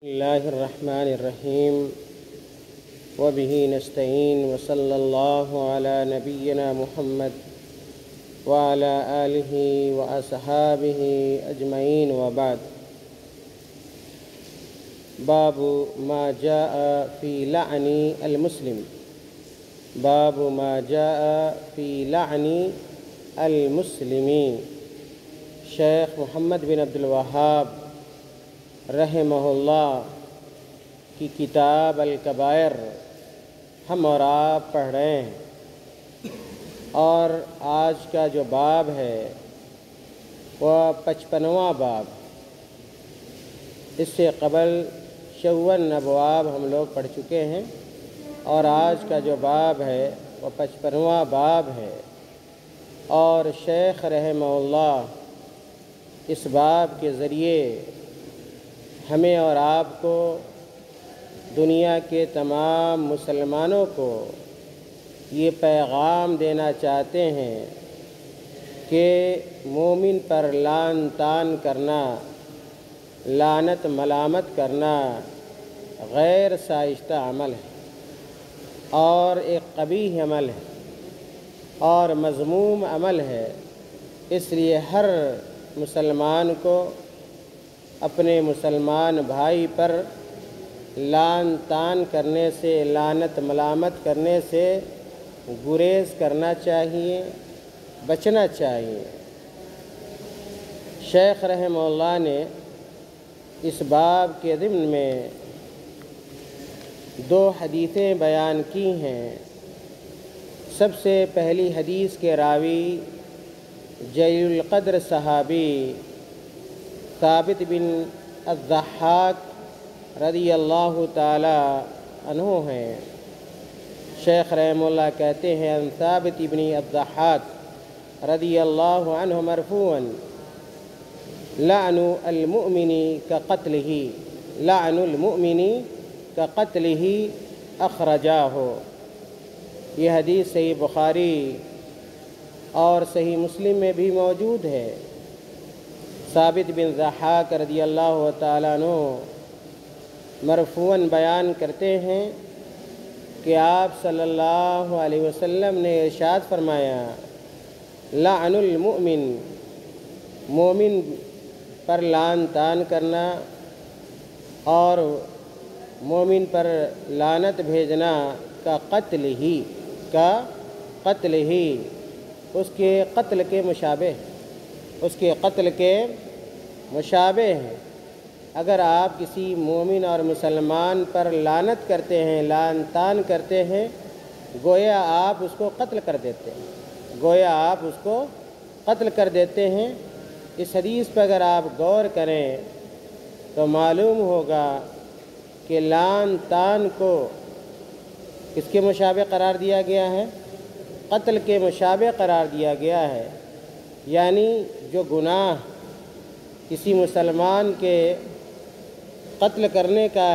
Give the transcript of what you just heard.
اللہ الرحمن الرحیم وبہ نستعین وصلی اللہ علی نبینا محمد وعلی آلہ واصحابہ اجمعین وبعد۔ باب ما جاء فی لعن المسلم، باب ما جاء فی لعن المسلمین۔ شیخ محمد بن عبد الوہاب رحمہ اللہ کی کتاب الکبائر ہم اور آپ پڑھ رہے ہیں، اور آج کا جو باب ہے وہ 55واں باب۔ اس سے قبل 54 ابواب ہم لوگ پڑھ چکے ہیں، اور آج کا جو باب ہے وہ 55واں باب ہے۔ اور شیخ رحمہ اللہ اس باب کے ذریعے ہمیں اور آپ کو، دنیا کے تمام مسلمانوں کو یہ پیغام دینا چاہتے ہیں کہ مومن پر لعن طعن کرنا، لعنت ملامت کرنا غیر شائستہ عمل ہے، اور ایک قبیح عمل ہے، اور مذموم عمل ہے۔ اس لیے ہر مسلمان کو اپنے مسلمان بھائی پر لعن طعن کرنے سے، لعنت ملامت کرنے سے گریز کرنا چاہیے، بچنا چاہیے۔ شیخ رحمہ اللہ نے اس باب کے ضمن میں 2 حدیثیں بیان کی ہیں۔ سب سے پہلی حدیث کے راوی جلیل القدر صحابی ثابت بن الضحاک رضی اللہ تعالی عنہ ہیں۔ شیخ رحمہ اللہ کہتے ہیں ان ثابت بن الضحاک رضی اللہ عنہ مرفوعا لعن المؤمن كقتلہ، لعن المؤمن كقتلہ اخرجاہ۔ یہ حدیث صحیح بخاری اور صحیح مسلم میں بھی موجود ہے۔ ثابت بن ضحاک رضی اللہ تعالیٰ عنہ مرفوعاً بیان کرتے ہیں کہ آپ صلی اللہ علیہ وسلم نے ارشاد فرمایا، لعن المؤمن، مومن پر لعن طعن کرنا اور مومن پر لعنت بھیجنا کا قتل ہی اس کے قتل کے مشابہ، اس کے قتل کے مشابہ ہے۔ اگر آپ کسی مومن اور مسلمان پر لعنت کرتے ہیں، لعن طعن کرتے ہیں، گویا آپ اس کو قتل کر دیتے ہیں، گویا آپ اس کو قتل کر دیتے ہیں۔ اس حدیث پر اگر آپ غور کریں تو معلوم ہوگا کہ لعن طعن کو کس کے مشابہ قرار دیا گیا ہے؟ قتل کے مشابہ قرار دیا گیا ہے۔ یعنی جو گناہ کسی مسلمان کے قتل کرنے کا